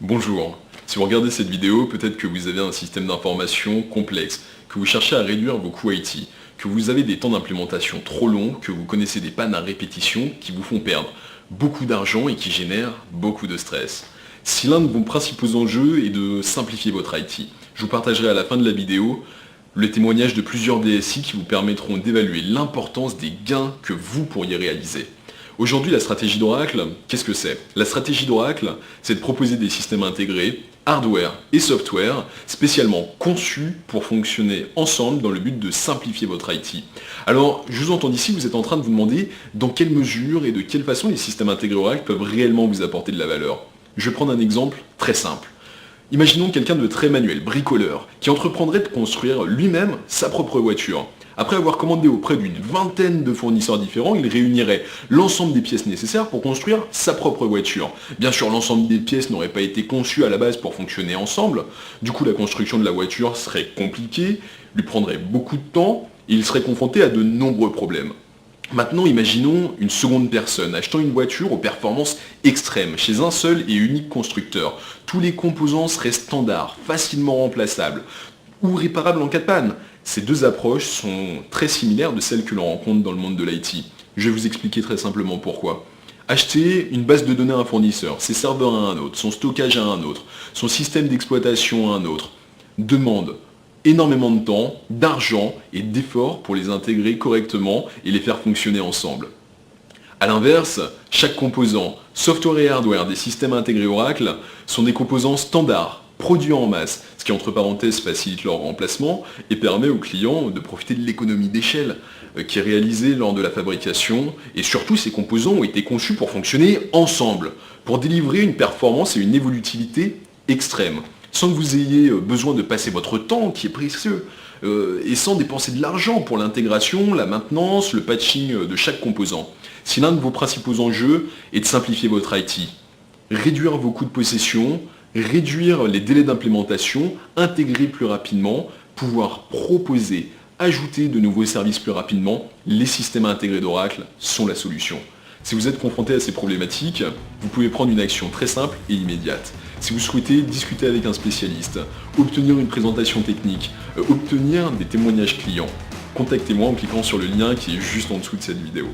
Bonjour. Si vous regardez cette vidéo, peut-être que vous avez un système d'information complexe, que vous cherchez à réduire vos coûts IT, que vous avez des temps d'implémentation trop longs, que vous connaissez des pannes à répétition qui vous font perdre beaucoup d'argent et qui génèrent beaucoup de stress. Si l'un de vos principaux enjeux est de simplifier votre IT, je vous partagerai à la fin de la vidéo le témoignage de plusieurs DSI qui vous permettront d'évaluer l'importance des gains que vous pourriez réaliser. Aujourd'hui, la stratégie d'Oracle, qu'est-ce que c'est? La stratégie d'Oracle, c'est de proposer des systèmes intégrés, hardware et software, spécialement conçus pour fonctionner ensemble dans le but de simplifier votre IT. Alors, je vous entends d'ici, vous êtes en train de vous demander dans quelle mesure et de quelle façon les systèmes intégrés Oracle peuvent réellement vous apporter de la valeur. Je vais prendre un exemple très simple. Imaginons quelqu'un de très manuel, bricoleur, qui entreprendrait de construire lui-même sa propre voiture. Après avoir commandé auprès d'une vingtaine de fournisseurs différents, il réunirait l'ensemble des pièces nécessaires pour construire sa propre voiture. Bien sûr, l'ensemble des pièces n'aurait pas été conçues à la base pour fonctionner ensemble. Du coup, la construction de la voiture serait compliquée, lui prendrait beaucoup de temps, et il serait confronté à de nombreux problèmes. Maintenant, imaginons une seconde personne achetant une voiture aux performances extrêmes chez un seul et unique constructeur. Tous les composants seraient standards, facilement remplaçables ou réparables en cas de panne. Ces deux approches sont très similaires de celles que l'on rencontre dans le monde de l'IT. Je vais vous expliquer très simplement pourquoi. Acheter une base de données à un fournisseur, ses serveurs à un autre, son stockage à un autre, son système d'exploitation à un autre, demande énormément de temps, d'argent et d'efforts pour les intégrer correctement et les faire fonctionner ensemble. A l'inverse, chaque composant, software et hardware des systèmes intégrés Oracle, sont des composants standards, produits en masse, ce qui entre parenthèses facilite leur remplacement et permet aux clients de profiter de l'économie d'échelle qui est réalisée lors de la fabrication, et surtout ces composants ont été conçus pour fonctionner ensemble, pour délivrer une performance et une évolutivité extrêmes, sans que vous ayez besoin de passer votre temps qui est précieux, et sans dépenser de l'argent pour l'intégration, la maintenance, le patching de chaque composant. Si l'un de vos principaux enjeux est de simplifier votre IT, réduire vos coûts de possession, réduire les délais d'implémentation, intégrer plus rapidement, pouvoir proposer, ajouter de nouveaux services plus rapidement, les systèmes intégrés d'Oracle sont la solution. Si vous êtes confronté à ces problématiques, vous pouvez prendre une action très simple et immédiate. Si vous souhaitez discuter avec un spécialiste, obtenir une présentation technique, obtenir des témoignages clients, contactez-moi en cliquant sur le lien qui est juste en dessous de cette vidéo.